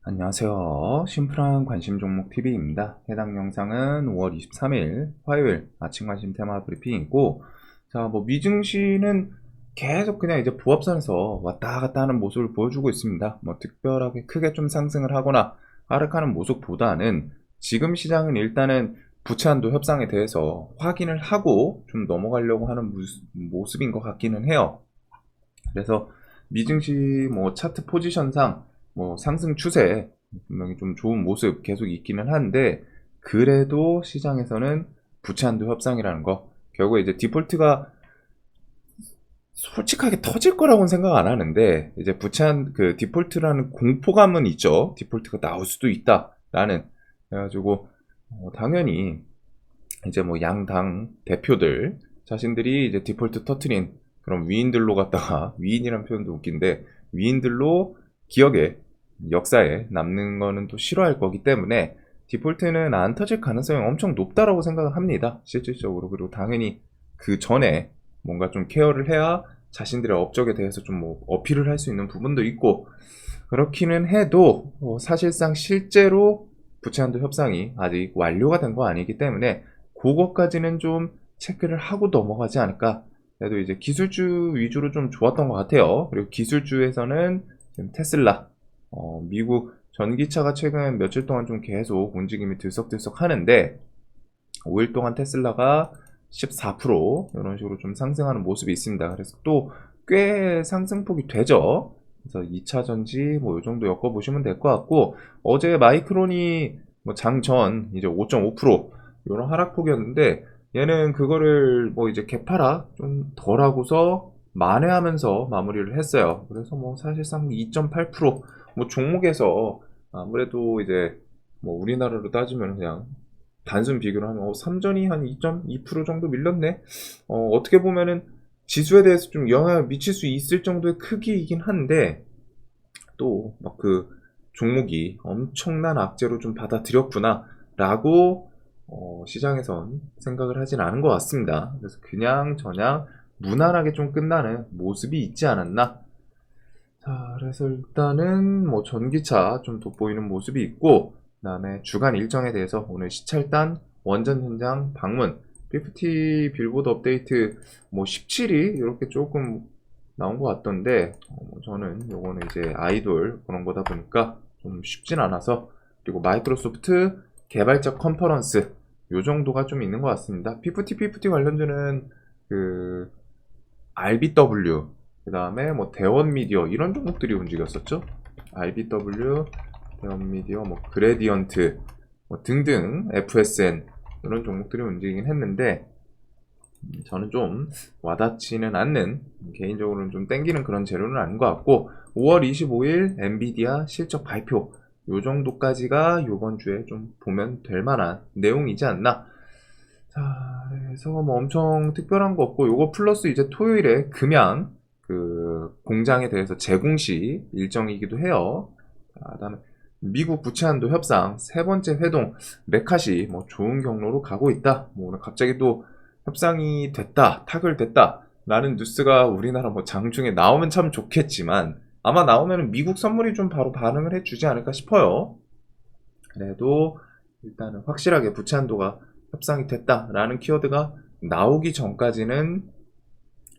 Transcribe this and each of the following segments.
안녕하세요. 심플한 관심 종목 TV입니다. 해당 영상은 5월 23일 화요일 아침 관심 테마 브리핑이고, 자, 미증시는 계속 그냥 이제 부합선에서 왔다 갔다 하는 모습을 보여주고 있습니다. 특별하게 크게 좀 상승을 하거나 하락하는 모습보다는 지금 시장은 일단은 부채한도 협상에 대해서 확인을 하고 좀 넘어가려고 하는 모습인 것 같기는 해요. 그래서 미증시 차트 포지션상 상승 추세 분명히 좀 좋은 모습 계속 있기는 한데, 그래도 시장에서는 부채한도 협상이라는 거, 결국에 이제 디폴트가 솔직하게 터질 거라고는 생각 안 하는데, 이제 부채한 그 디폴트라는 공포감은 있죠. 디폴트가 나올 수도 있다라는. 그래가지고 당연히 이제 양당 대표들 자신들이 이제 디폴트 터트린 그런 위인들로 갖다가 위인이라는 표현도 웃긴데, 위인들로 기억에 역사에 남는 거는 또 싫어할 거기 때문에 디폴트는 안 터질 가능성이 엄청 높다라고 생각을 합니다, 실질적으로. 그리고 당연히 그 전에 뭔가 좀 케어를 해야 자신들의 업적에 대해서 좀 어필을 할 수 있는 부분도 있고, 그렇기는 해도 사실상 실제로 부채한도 협상이 아직 완료가 된 거 아니기 때문에 그것까지는 좀 체크를 하고 넘어가지 않을까. 그래도 이제 기술주 위주로 좀 좋았던 것 같아요. 그리고 기술주에서는 테슬라, 미국 전기차가 최근 며칠 동안 좀 계속 움직임이 들썩들썩 하는데, 5일 동안 테슬라가 14% 이런 식으로 좀 상승하는 모습이 있습니다. 그래서 또 꽤 상승폭이 되죠. 그래서 2차 전지 이 정도 엮어보시면 될 것 같고, 어제 마이크론이 장전 이제 5.5% 이런 하락폭이었는데, 얘는 그거를 이제 개파락 좀 덜하고서 만회하면서 마무리를 했어요. 그래서 사실상 2.8% 종목에서 아무래도 이제 우리나라로 따지면 그냥 단순 비교를 하면 삼전이 한 2.2% 정도 밀렸네. 어떻게 보면은 지수에 대해서 좀 영향을 미칠 수 있을 정도의 크기이긴 한데, 또 그 종목이 엄청난 악재로 좀 받아들였구나 라고 시장에선 생각을 하진 않은 것 같습니다. 그래서 그냥 저냥 무난하게 좀 끝나는 모습이 있지 않았나. 자, 그래서 일단은 전기차 좀 돋보이는 모습이 있고, 그 다음에 주간 일정에 대해서 오늘 시찰단 원전 현장 방문, PPT 빌보드 업데이트 17이 이렇게 조금 나온 것 같던데, 저는 요거는 이제 아이돌 그런 거다 보니까 좀 쉽진 않아서. 그리고 마이크로소프트 개발자 컨퍼런스 요 정도가 좀 있는 것 같습니다. PPT 관련주는 그 RBW, 그 다음에 대원 미디어 이런 종목들이 움직였었죠. RBW, 대원 미디어, 그레디언트 등등, FSN 이런 종목들이 움직이긴 했는데, 저는 좀 와닿지는 않는, 개인적으로는 좀 땡기는 그런 재료는 아닌 것 같고, 5월 25일 엔비디아 실적 발표 요 정도까지가 요번 주에 좀 보면 될 만한 내용이지 않나. 자, 그래서 엄청 특별한 거 없고, 요거 플러스 이제 토요일에 금양 그 공장에 대해서 재공시 일정이기도 해요. 자, 그다음에 미국 부채한도 협상 세 번째 회동 메카시 좋은 경로로 가고 있다. 오늘 갑자기 또 협상이 됐다, 타결됐다 라는 뉴스가 우리나라 장중에 나오면 참 좋겠지만, 아마 나오면 미국 선물이 좀 바로 반응을 해주지 않을까 싶어요. 그래도 일단은 확실하게 부채한도가 협상이 됐다라는 키워드가 나오기 전까지는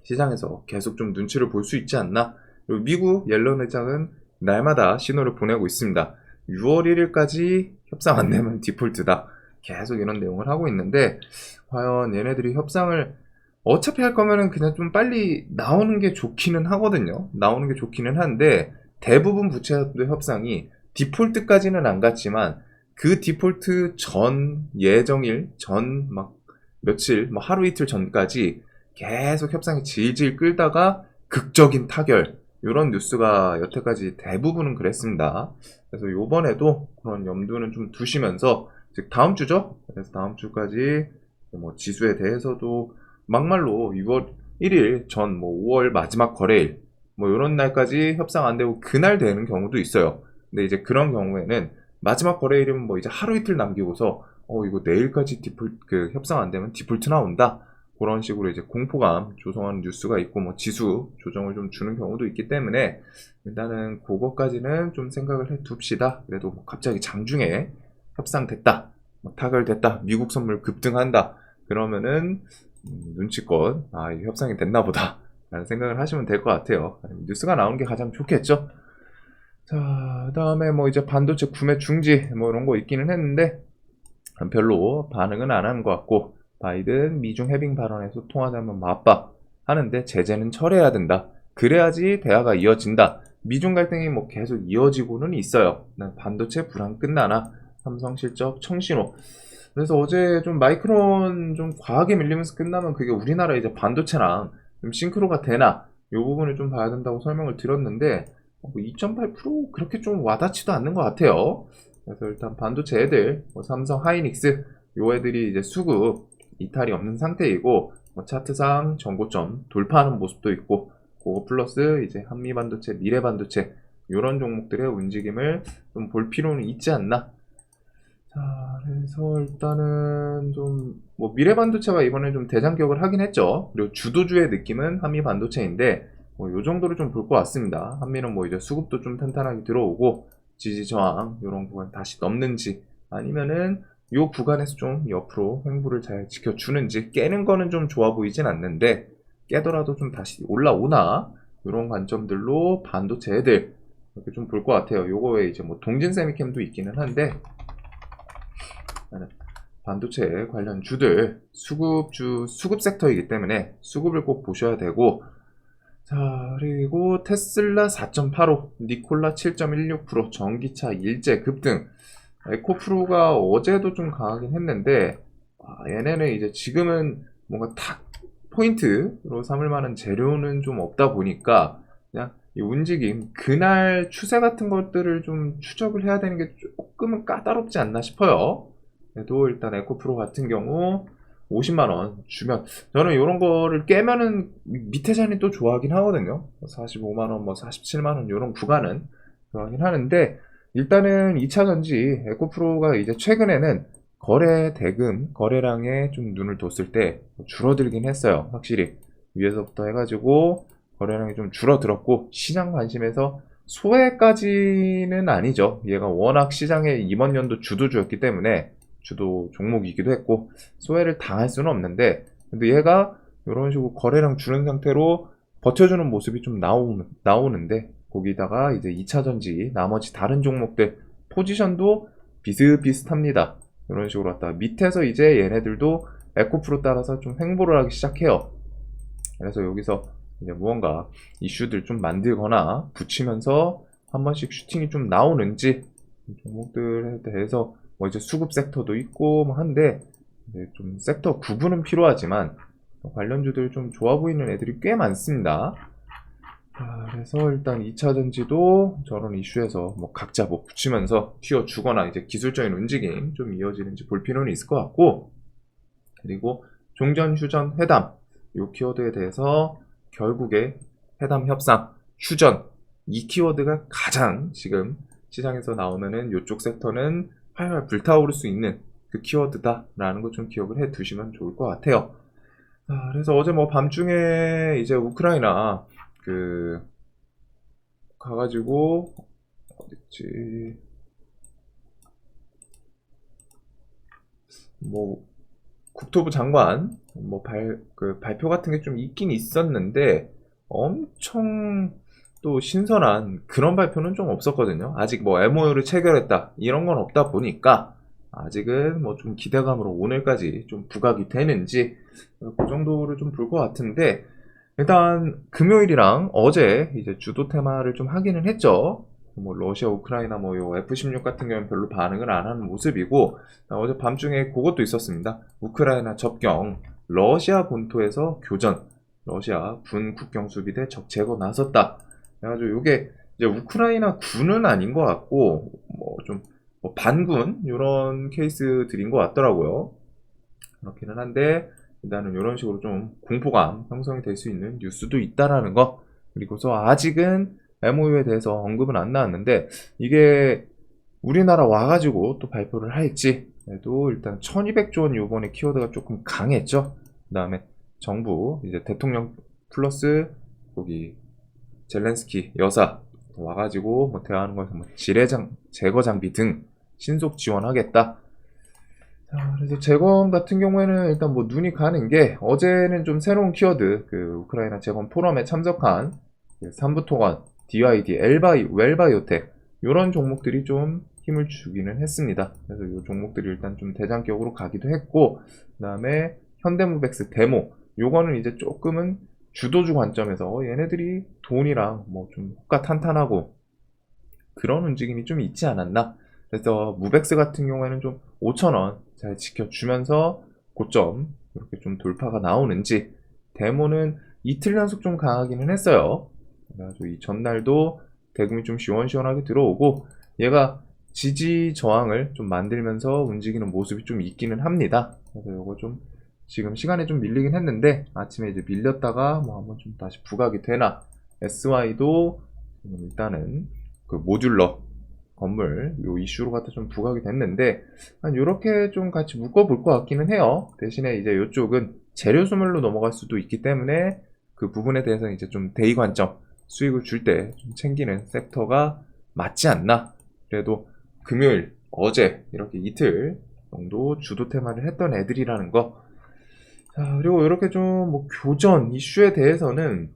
시장에서 계속 좀 눈치를 볼 수 있지 않나. 그리고 미국 옐런 회장은 날마다 신호를 보내고 있습니다. 6월 1일까지 협상 안 되면 디폴트다, 계속 이런 내용을 하고 있는데, 과연 얘네들이 협상을 어차피 할 거면은 그냥 좀 빨리 나오는 게 좋기는 하거든요. 나오는 게 좋기는 한데, 대부분 부채한도 협상이 디폴트까지는 안 갔지만 그 디폴트 전 예정일 전 며칠 하루 이틀 전까지 계속 협상이 질질 끌다가 극적인 타결, 이런 뉴스가 여태까지 대부분은 그랬습니다. 그래서 요번에도 그런 염두는 좀 두시면서, 즉 다음 주죠. 그래서 다음 주까지 지수에 대해서도 막말로 6월 1일 전 5월 마지막 거래일 이런 날까지 협상 안 되고 그날 되는 경우도 있어요. 근데 이제 그런 경우에는 마지막 거래일이면 이제 하루 이틀 남기고서 이거 내일까지 그 협상 안 되면 디폴트 나온다, 그런 식으로 이제 공포감 조성하는 뉴스가 있고 뭐 지수 조정을 좀 주는 경우도 있기 때문에 일단은 그거까지는 좀 생각을 해 둡시다. 그래도 뭐 갑자기 장중에 협상됐다, 뭐 타결됐다, 미국 선물 급등한다 그러면은 눈치껏 이게 협상이 됐나 보다 라는 생각을 하시면 될 것 같아요. 뉴스가 나오는 게 가장 좋겠죠. 자, 그다음에 뭐 이제 반도체 구매 중지 뭐 이런 거 있기는 했는데 별로 반응은 안 하는 것 같고, 바이든 미중 해빙 발언에서 통화자면 맞박 하는데 제재는 철회해야 된다. 그래야지 대화가 이어진다. 미중 갈등이 뭐 계속 이어지고는 있어요. 반도체 불안 끝나나? 삼성 실적 청신호. 그래서 어제 좀 마이크론 좀 과하게 밀리면서 끝나면 그게 우리나라 이제 반도체랑 좀 싱크로가 되나? 이 부분을 좀 봐야 된다고 설명을 드렸는데, 2.8% 그렇게 좀 와닿지도 않는 것 같아요. 그래서 일단 반도체 애들, 삼성 하이닉스, 요 애들이 이제 수급 이탈이 없는 상태이고, 차트상 전고점 돌파하는 모습도 있고, 그거 플러스 이제 한미 반도체, 미래 반도체, 요런 종목들의 움직임을 좀 볼 필요는 있지 않나. 자, 그래서 일단은 좀, 미래 반도체가 이번에 좀 대장격을 하긴 했죠. 그리고 주도주의 느낌은 한미 반도체인데, 요 정도로 좀 볼 것 같습니다. 한미는 이제 수급도 좀 탄탄하게 들어오고, 지지 저항 이런 구간 다시 넘는지 아니면은 요 구간에서 좀 옆으로 횡보를 잘 지켜주는지, 깨는 거는 좀 좋아 보이진 않는데 깨더라도 좀 다시 올라오나 이런 관점들로 반도체 애들 이렇게 좀 볼 것 같아요. 요거에 이제 동진 세미캠도 있기는 한데 반도체 관련 주들 수급 섹터이기 때문에 수급을 꼭 보셔야 되고, 자, 그리고 테슬라 4.85, 니콜라 7.16%, 전기차 일제 급등. 에코프로가 어제도 좀 강하긴 했는데, 얘네는 이제 지금은 뭔가 탁 포인트로 삼을 만한 재료는 좀 없다 보니까, 그냥 이 움직임, 그날 추세 같은 것들을 좀 추적을 해야 되는 게 조금은 까다롭지 않나 싶어요. 그래도 일단 에코프로 같은 경우, 50만원 주면, 저는 이런 거를 깨면은 밑에 잔이 또 좋아하긴 하거든요. 45만원, 47만원 이런 구간은 좋아하긴 하는데, 일단은 2차전지 에코프로가 이제 최근에는 거래 대금, 거래량에 좀 눈을 뒀을 때 줄어들긴 했어요. 확실히 위에서부터 해가지고 거래량이 좀 줄어들었고, 시장 관심에서 소외까지는 아니죠. 얘가 워낙 시장에 이번 연도 주도주였기 때문에 주도 종목이기도 했고 소외를 당할 수는 없는데, 근데 얘가 이런 식으로 거래량 주는 상태로 버텨주는 모습이 좀 나오는데, 거기다가 이제 2차전지 나머지 다른 종목들 포지션도 비슷비슷합니다. 이런 식으로 왔다가 밑에서 이제 얘네들도 에코프로 따라서 좀 횡보를 하기 시작해요. 그래서 여기서 이제 무언가 이슈들 좀 만들거나 붙이면서 한 번씩 슈팅이 좀 나오는지, 종목들에 대해서 이제 수급 섹터도 있고 한데, 좀 섹터 구분은 필요하지만 관련주들 좀 좋아 보이는 애들이 꽤 많습니다. 그래서 일단 2차전지도 저런 이슈에서 각자 붙이면서 튀어주거나 이제 기술적인 움직임 좀 이어지는지 볼 필요는 있을 것 같고, 그리고 종전, 휴전, 회담 이 키워드에 대해서 결국에 회담, 협상, 휴전 이 키워드가 가장 지금 시장에서 나오면은 이쪽 섹터는 활활 불타오를 수 있는 그 키워드다라는 거 좀 기억을 해 두시면 좋을 것 같아요. 그래서 어제 밤중에 이제 우크라이나 가가지고 어딨지, 국토부 장관 발표 같은 게 좀 있긴 있었는데 엄청 또 신선한 그런 발표는 좀 없었거든요. 아직 MOU를 체결했다 이런 건 없다 보니까 아직은 좀 기대감으로 오늘까지 좀 부각이 되는지 그 정도를 좀 볼 것 같은데, 일단 금요일이랑 어제 이제 주도 테마를 좀 하기는 했죠. 러시아, 우크라이나 요 F-16 같은 경우는 별로 반응을 안 하는 모습이고, 어제 밤중에 그것도 있었습니다. 우크라이나 접경, 러시아 본토에서 교전, 러시아 군 국경 수비대 적 제거 나섰다. 그래가지고 이게 이제 우크라이나 군은 아닌 것 같고, 좀 반군 이런 케이스들인 것 같더라고요. 그렇기는 한데 일단은 이런 식으로 좀 공포감 형성이 될 수 있는 뉴스도 있다라는 거, 그리고서 아직은 MOU에 대해서 언급은 안 나왔는데 이게 우리나라 와가지고 또 발표를 할지, 또 일단 1200조 원 요번에 키워드가 조금 강했죠. 그 다음에 정부 이제 대통령 플러스 거기 젤렌스키 여사 와가지고 뭐 대화하는 거에서 뭐 지뢰장 제거 장비 등 신속 지원하겠다. 자, 그래서 재건 같은 경우에는 일단 뭐 눈이 가는 게 어제는 좀 새로운 키워드 그 우크라이나 재건 포럼에 참석한 삼부토건, DYD, 웰바이오텍 이런 종목들이 좀 힘을 주기는 했습니다. 그래서 이 종목들이 일단 좀 대장격으로 가기도 했고, 그 다음에 현대무백스 데모 요거는 이제 조금은 주도주 관점에서 얘네들이 돈이랑 뭐 좀 호가 탄탄하고 그런 움직임이 좀 있지 않았나. 그래서 무백스 같은 경우에는 좀 5,000원 잘 지켜주면서 고점 이렇게 좀 돌파가 나오는지, 데모는 이틀 연속 좀 강하기는 했어요. 그래가지고 이 전날도 대금이 좀 시원시원하게 들어오고 얘가 지지 저항을 좀 만들면서 움직이는 모습이 좀 있기는 합니다. 그래서 이거 좀 지금 시간이 좀 밀리긴 했는데 아침에 이제 밀렸다가 뭐 한번 좀 다시 부각이 되나. SY도 일단은 그 모듈러 건물 요 이슈로 갖다 좀 부각이 됐는데 한 요렇게 좀 같이 묶어볼 것 같기는 해요. 대신에 이제 요쪽은 재료 소멸로 넘어갈 수도 있기 때문에 그 부분에 대해서는 이제 좀 대의 관점 수익을 줄 때 좀 챙기는 섹터가 맞지 않나. 그래도 금요일 어제 이렇게 이틀 정도 주도 테마를 했던 애들이라는 거. 자, 그리고 이렇게 좀 뭐 교전 이슈에 대해서는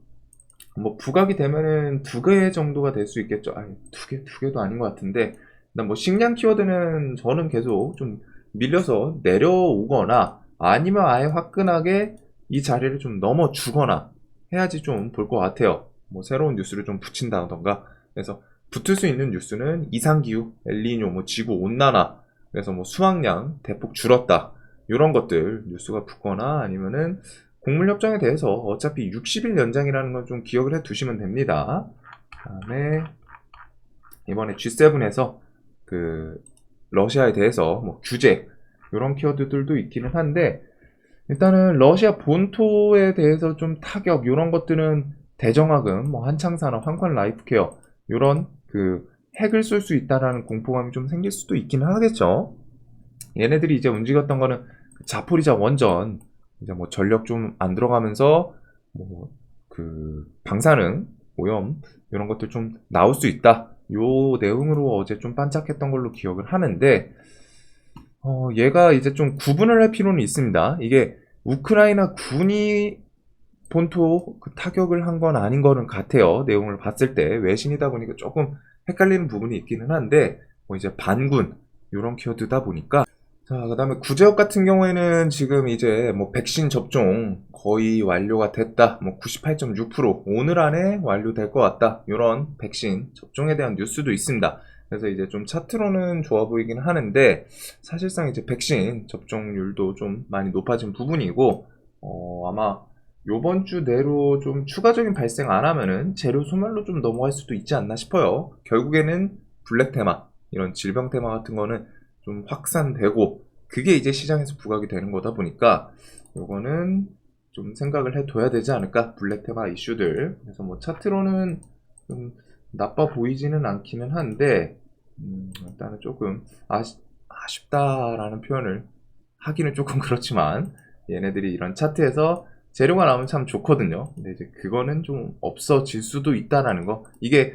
뭐 부각이 되면은 2개 정도가 될 수 있겠죠. 아니, 2개도 아닌 것 같은데, 일단 뭐 식량 키워드는 저는 계속 좀 밀려서 내려오거나 아니면 아예 화끈하게 이 자리를 좀 넘어주거나 해야지 좀 볼 것 같아요. 뭐 새로운 뉴스를 좀 붙인다던가. 그래서 붙을 수 있는 뉴스는 이상기후, 엘니뇨, 뭐 지구 온난화, 그래서 뭐 수확량 대폭 줄었다, 이런 것들 뉴스가 붙거나 아니면은 곡물 협정에 대해서 어차피 60일 연장이라는 걸 좀 기억을 해 두시면 됩니다. 그다음에 이번에 G7에서 그 러시아에 대해서 뭐 규제 이런 키워드들도 있기는 한데, 일단은 러시아 본토에 대해서 좀 타격 이런 것들은 대정화금, 뭐 한창산업, 한ኳ 라이프케어 이런 그 핵을 쏠 수 있다라는 공포감이 좀 생길 수도 있기는 하겠죠. 얘네들이 이제 움직였던 거는 자포리자 원전 이제 뭐 전력 좀 안 들어가면서 뭐 그 방사능 오염 이런 것들 좀 나올 수 있다, 요 내용으로 어제 좀 반짝했던 걸로 기억을 하는데, 얘가 이제 좀 구분을 할 필요는 있습니다. 이게 우크라이나 군이 본토 그 타격을 한 건 아닌 거는 같아요. 내용을 봤을 때 외신이다 보니까 조금 헷갈리는 부분이 있기는 한데, 뭐 이제 반군 이런 키워드다 보니까. 자, 그 다음에 구제역 같은 경우에는 지금 이제 뭐 백신 접종 거의 완료가 됐다. 뭐 98.6% 오늘 안에 완료될 것 같다. 이런 백신 접종에 대한 뉴스도 있습니다. 그래서 이제 좀 차트로는 좋아 보이긴 하는데 사실상 이제 백신 접종률도 좀 많이 높아진 부분이고, 아마 요번 주 내로 좀 추가적인 발생 안 하면은 재료 소멸로 좀 넘어갈 수도 있지 않나 싶어요. 결국에는 블랙 테마, 이런 질병 테마 같은 거는 좀 확산되고 그게 이제 시장에서 부각이 되는 거다 보니까 요거는 좀 생각을 해둬야 되지 않을까, 블랙 테마 이슈들. 그래서 뭐 차트로는 좀 나빠 보이지는 않기는 한데 일단은 조금 아쉽다라는 표현을 하기는 조금 그렇지만 얘네들이 이런 차트에서 재료가 나오면 참 좋거든요. 근데 이제 그거는 좀 없어질 수도 있다라는 거. 이게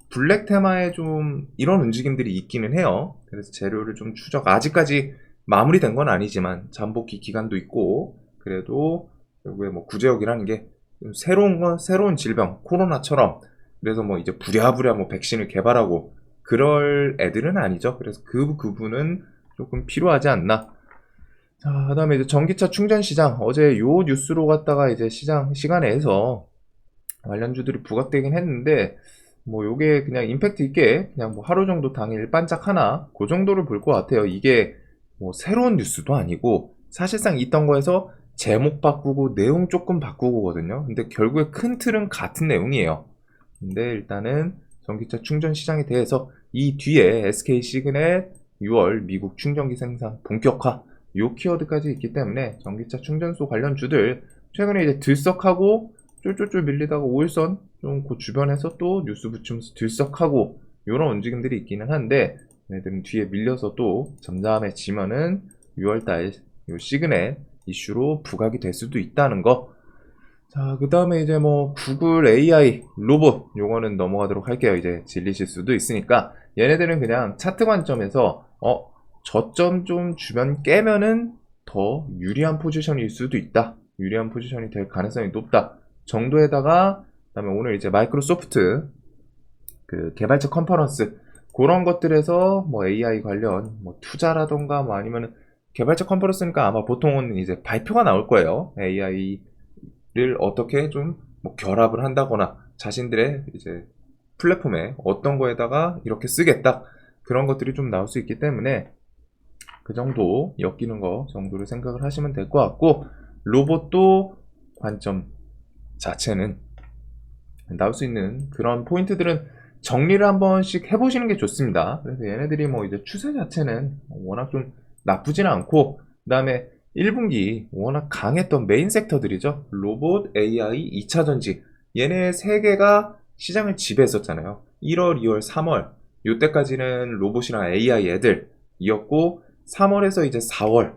블랙 테마에 좀 이런 움직임들이 있기는 해요. 그래서 재료를 좀 아직까지 마무리된 건 아니지만 잠복기 기간도 있고, 그래도 결국에 뭐 구제역이라는 게 새로운 질병, 코로나처럼 그래서 뭐 이제 부랴부랴 뭐 백신을 개발하고 그럴 애들은 아니죠. 그래서 그 부분은 조금 필요하지 않나. 자, 그 다음에 이제 전기차 충전 시장, 어제 요 뉴스로 갔다가 이제 시간에서 관련주들이 부각되긴 했는데, 뭐 요게 그냥 임팩트 있게 그냥 뭐 하루 정도 당일 반짝 하나 그 정도를 볼 것 같아요. 이게 뭐 새로운 뉴스도 아니고 사실상 있던 거에서 제목 바꾸고 내용 조금 바꾸고거든요. 근데 결국에 큰 틀은 같은 내용이에요. 근데 일단은 전기차 충전 시장에 대해서 이 뒤에 SK 시그넷 6월 미국 충전기 생산 본격화 요 키워드까지 있기 때문에 전기차 충전소 관련 주들 최근에 이제 들썩하고 쫄쫄쫄 밀리다가 5일선 좀 그 주변에서 또 뉴스 붙이면서 들썩하고 이런 움직임들이 있기는 한데, 얘네들은 뒤에 밀려서 또 잠잠해지면은 6월달 요 시그넷 이슈로 부각이 될 수도 있다는 거. 자, 그 다음에 이제 뭐 구글 AI 로봇 요거는 넘어가도록 할게요. 이제 질리실 수도 있으니까 얘네들은 그냥 차트 관점에서 저점 좀 주변 깨면은 더 유리한 포지션일 수도 있다. 유리한 포지션이 될 가능성이 높다. 정도에다가 그다음에 오늘 이제 마이크로소프트 그 개발자 컨퍼런스 그런 것들에서 뭐 AI 관련 뭐 투자라던가 뭐 아니면은 개발자 컨퍼런스니까 아마 보통은 이제 발표가 나올 거예요. AI를 어떻게 좀 뭐 결합을 한다거나 자신들의 이제 플랫폼에 어떤 거에다가 이렇게 쓰겠다 그런 것들이 좀 나올 수 있기 때문에 그 정도 엮이는 거 정도를 생각을 하시면 될 것 같고 로봇도 관점 자체는 나올 수 있는 그런 포인트들은 정리를 한 번씩 해보시는 게 좋습니다. 그래서 얘네들이 뭐 이제 추세 자체는 워낙 좀 나쁘지는 않고, 그 다음에 1분기 워낙 강했던 메인 섹터들이죠. 로봇, AI, 2차전지. 얘네 세 개가 시장을 지배했었잖아요. 1월, 2월, 3월. 요때까지는 로봇이랑 AI 애들이었고, 3월에서 이제 4월,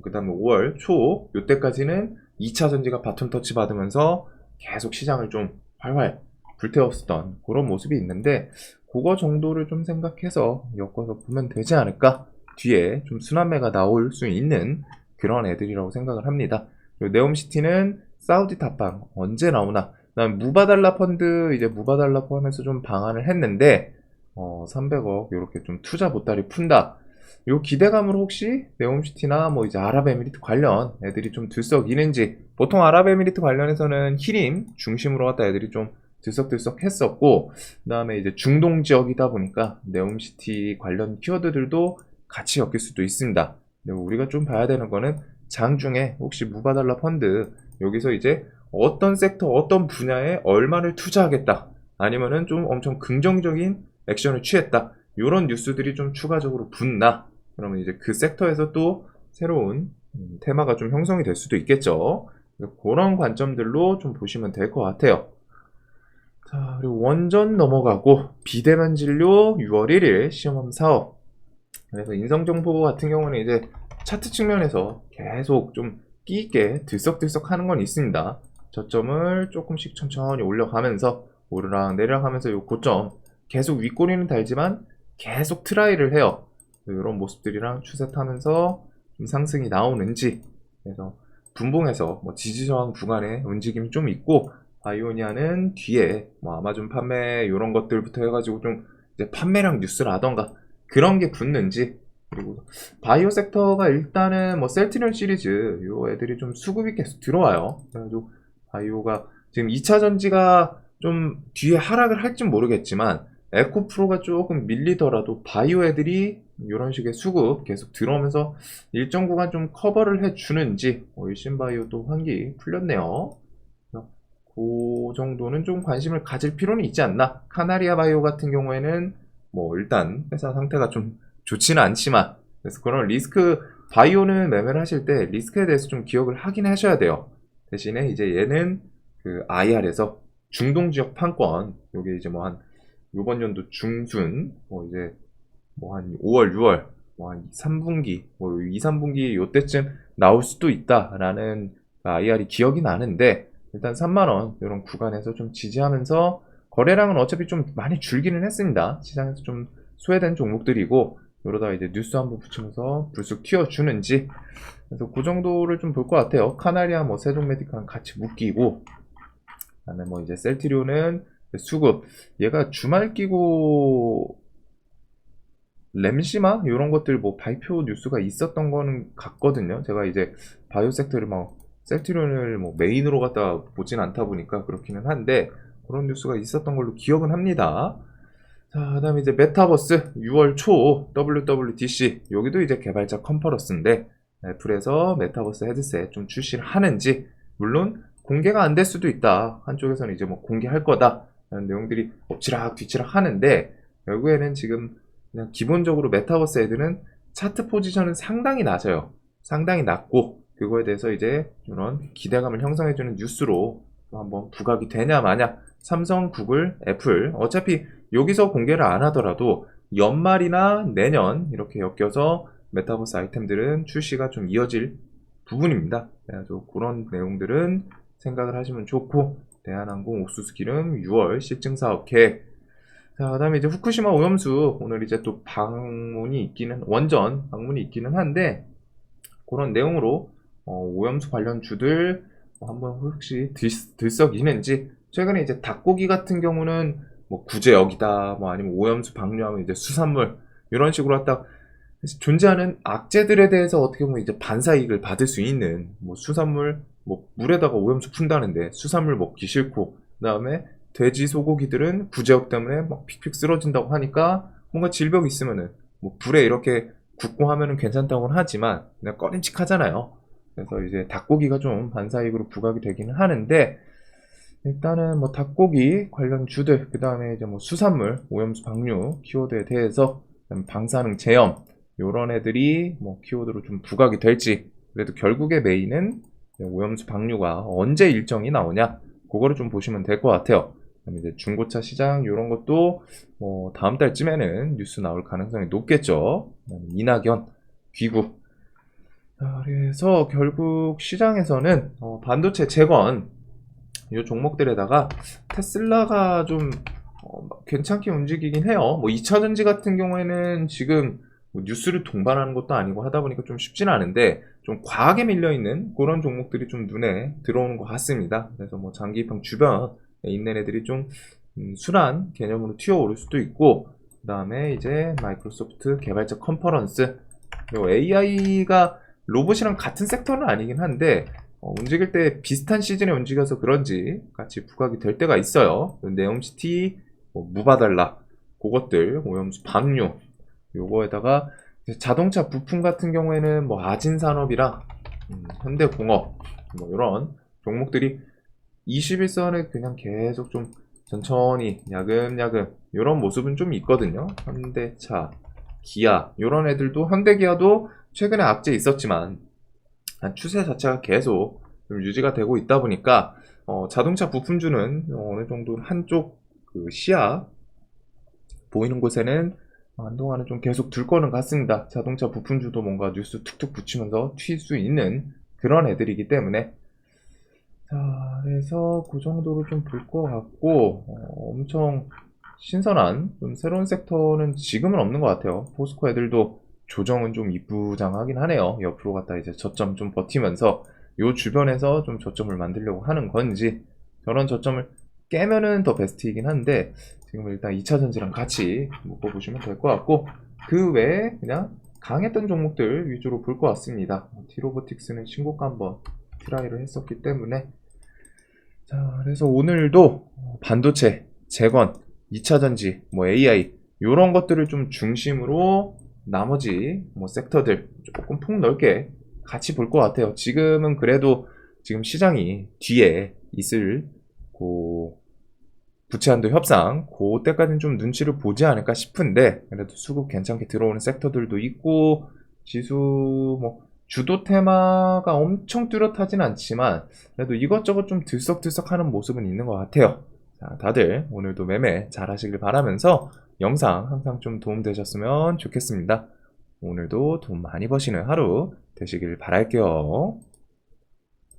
그 다음에 5월 초, 요때까지는 2차전지가 바톤 터치 받으면서 계속 시장을 좀 활활 불태웠었던 그런 모습이 있는데 그거 정도를 좀 생각해서 엮어서 보면 되지 않을까. 뒤에 좀 순환매가 나올 수 있는 그런 애들이라고 생각을 합니다. 그리고 네옴시티는 사우디 탑방 언제 나오나. 그다음에 무바달라 펀드 이제 무바달라 포함해서 좀 방한을 했는데 300억 이렇게 좀 투자 보따리 푼다. 요 기대감으로 혹시 네옴시티나 뭐 이제 아랍에미리트 관련 애들이 좀 들썩이는지. 보통 아랍에미리트 관련해서는 히림 중심으로 갖다 애들이 좀 들썩들썩 했었고, 그 다음에 이제 중동 지역이다 보니까 네옴시티 관련 키워드들도 같이 엮일 수도 있습니다. 근데 우리가 좀 봐야 되는 거는 장중에 혹시 무바달라 펀드 여기서 이제 어떤 섹터 어떤 분야에 얼마를 투자하겠다 아니면은 좀 엄청 긍정적인 액션을 취했다 이런 뉴스들이 좀 추가적으로 붙나 그러면 이제 그 섹터에서 또 새로운 테마가 좀 형성이 될 수도 있겠죠. 그런 관점들로 좀 보시면 될 것 같아요. 자, 그리고 원전 넘어가고 비대면 진료 6월 1일 시험함 사업. 그래서 인성정보 같은 경우는 이제 차트 측면에서 계속 좀 끼 있게 들썩들썩 하는 건 있습니다. 저점을 조금씩 천천히 올려가면서 오르락 내리락 하면서 이 고점 계속 윗꼬리는 달지만 계속 트라이를 해요. 이런 모습들이랑 추세 타면서 좀 상승이 나오는지, 그래서 분봉에서 뭐 지지저항 구간에 움직임이 좀 있고, 바이오니아는 뒤에 뭐 아마존 판매 이런 것들부터 해가지고 좀 이제 판매량 뉴스라던가 그런 게 붙는지. 그리고 바이오 섹터가 일단은 뭐 셀트리온 시리즈 요 애들이 좀 수급이 계속 들어와요. 그래가지고 바이오가 지금 2차 전지가 좀 뒤에 하락을 할진 모르겠지만 에코프로가 조금 밀리더라도 바이오 애들이 이런 식의 수급 계속 들어오면서 일정 구간 좀 커버를 해주는지. 일신바이오도 환기 풀렸네요. 그 정도는 좀 관심을 가질 필요는 있지 않나. 카나리아 바이오 같은 경우에는 뭐 일단 회사 상태가 좀 좋지는 않지만, 그래서 그런 리스크, 바이오는 매매를 하실 때 리스크에 대해서 좀 기억을 하긴 하셔야 돼요. 대신에 이제 얘는 그 IR에서 중동 지역 판권, 요게 이제 뭐 한 요번 연도 중순, 뭐 이제 뭐 한 5월, 6월, 뭐 한 3분기, 뭐 2, 3분기 요때쯤 나올 수도 있다라는 IR이 기억이 나는데, 일단 3만원 이런 구간에서 좀 지지하면서 거래량은 어차피 좀 많이 줄기는 했습니다. 시장에서 좀 소외된 종목들이고, 이러다 이제 뉴스 한번 붙이면서 불쑥 튀어주는지. 그래서 그 정도를 좀 볼 것 같아요. 카나리아 뭐 세종메디카랑 같이 묶이고, 그다음에 뭐 이제 셀트리온은 수급, 얘가 주말 끼고 램시마 이런 것들 뭐 발표 뉴스가 있었던 거는 같거든요. 제가 이제 바이오 섹터를 막 셀트리온을 뭐 메인으로 갖다 보진 않다 보니까 그렇기는 한데 그런 뉴스가 있었던 걸로 기억은 합니다. 자, 그다음에 이제 메타버스 6월 초 WWDC 여기도 이제 개발자 컨퍼런스인데 애플에서 메타버스 헤드셋 좀 출시를 하는지. 물론 공개가 안 될 수도 있다. 한쪽에서는 이제 뭐 공개할 거다 라는 내용들이 엎치락 뒤치락 하는데, 결국에는 지금 그냥 기본적으로 메타버스 애들은 차트 포지션은 상당히 낮아요. 상당히 낮고 그거에 대해서 이제 이런 기대감을 형성해주는 뉴스로 한번 부각이 되냐 마냐. 삼성, 구글, 애플 어차피 여기서 공개를 안 하더라도 연말이나 내년 이렇게 엮여서 메타버스 아이템들은 출시가 좀 이어질 부분입니다. 그래서 그런 내용들은 생각을 하시면 좋고, 대한항공 옥수수 기름 6월 실증 사업 계획. 자, 그다음에 이제 후쿠시마 오염수 오늘 이제 또 방문이 있기는 원전 방문이 있기는 한데 그런 내용으로 오염수 관련 주들 한번 혹시 들썩이는지. 최근에 이제 닭고기 같은 경우는 뭐 구제역이다 뭐 아니면 오염수 방류하면 이제 수산물 이런 식으로 갖다 존재하는 악재들에 대해서 어떻게 보면 이제 반사이익을 받을 수 있는 뭐 수산물 뭐 물에다가 오염수 푼다는데 수산물 먹기 싫고, 그다음에 돼지 소고기들은 구제역 때문에 막 픽픽 쓰러진다고 하니까 뭔가 질병 있으면은 뭐 불에 이렇게 굽고 하면은 괜찮다고는 하지만 그냥 꺼림칙하잖아요. 그래서 이제 닭고기가 좀 반사이익으로 부각이 되기는 하는데, 일단은 뭐 닭고기 관련 주들, 그 다음에 이제 뭐 수산물 오염수 방류 키워드에 대해서 방사능 제염 요런 애들이 뭐 키워드로 좀 부각이 될지. 그래도 결국에 메인은 오염수 방류가 언제 일정이 나오냐 그거를 좀 보시면 될 것 같아요. 그다음에 이제 중고차 시장 요런 것도 뭐 다음 달쯤에는 뉴스 나올 가능성이 높겠죠. 이낙연 귀국. 그래서 결국 시장에서는 반도체 재건 이 종목들에다가 테슬라가 좀 괜찮게 움직이긴 해요. 뭐 2차전지 같은 경우에는 지금 뭐 뉴스를 동반하는 것도 아니고 하다 보니까 좀 쉽진 않은데 좀 과하게 밀려있는 그런 종목들이 좀 눈에 들어오는 것 같습니다. 그래서 뭐 장기평 주변에 있는 애들이 좀 순한 개념으로 튀어오를 수도 있고, 그 다음에 이제 마이크로소프트 개발자 컨퍼런스, 그리고 AI가 로봇이랑 같은 섹터는 아니긴 한데 움직일 때 비슷한 시즌에 움직여서 그런지 같이 부각이 될 때가 있어요. 네옴시티, 뭐 무바달라, 그것들, 오염수 방류, 요거에다가 자동차 부품 같은 경우에는 뭐 아진산업이랑 현대공업, 뭐 이런 종목들이 21선을 그냥 계속 좀 천천히 야금야금 이런 모습은 좀 있거든요. 현대차, 기아 이런 애들도, 현대기아도 최근에 악재 있었지만 추세 자체가 계속 좀 유지가 되고 있다 보니까 자동차 부품주는 어느 정도 한쪽 그 시야 보이는 곳에는 한동안은 좀 계속 둘 거는 같습니다. 자동차 부품주도 뭔가 뉴스 툭툭 붙이면서 튈 수 있는 그런 애들이기 때문에. 자, 그래서 그 정도로 좀 볼 것 같고, 엄청 신선한 좀 새로운 섹터는 지금은 없는 것 같아요. 포스코 애들도 조정은 좀 이쁘장하긴 하네요. 옆으로 갔다 이제 저점 좀 버티면서 요 주변에서 좀 저점을 만들려고 하는 건지, 저런 저점을 깨면은 더 베스트이긴 한데 지금 일단 2차 전지랑 같이 묶어보시면 될 것 같고, 그 외에 그냥 강했던 종목들 위주로 볼 것 같습니다. T로보틱스는 신고가 한번 트라이를 했었기 때문에. 자, 그래서 오늘도 반도체, 재건, 2차 전지, 뭐 AI 이런 것들을 좀 중심으로 나머지 뭐 섹터들 조금 폭넓게 같이 볼 것 같아요. 지금은 그래도 지금 시장이 뒤에 있을 그 부채한도 협상 그때까지는 좀 눈치를 보지 않을까 싶은데, 그래도 수급 괜찮게 들어오는 섹터들도 있고, 지수 뭐 주도 테마가 엄청 뚜렷하진 않지만 그래도 이것저것 좀 들썩들썩하는 모습은 있는 것 같아요. 자, 다들 오늘도 매매 잘 하시길 바라면서 영상 항상 좀 도움되셨으면 좋겠습니다. 오늘도 돈 많이 버시는 하루 되시길 바랄게요.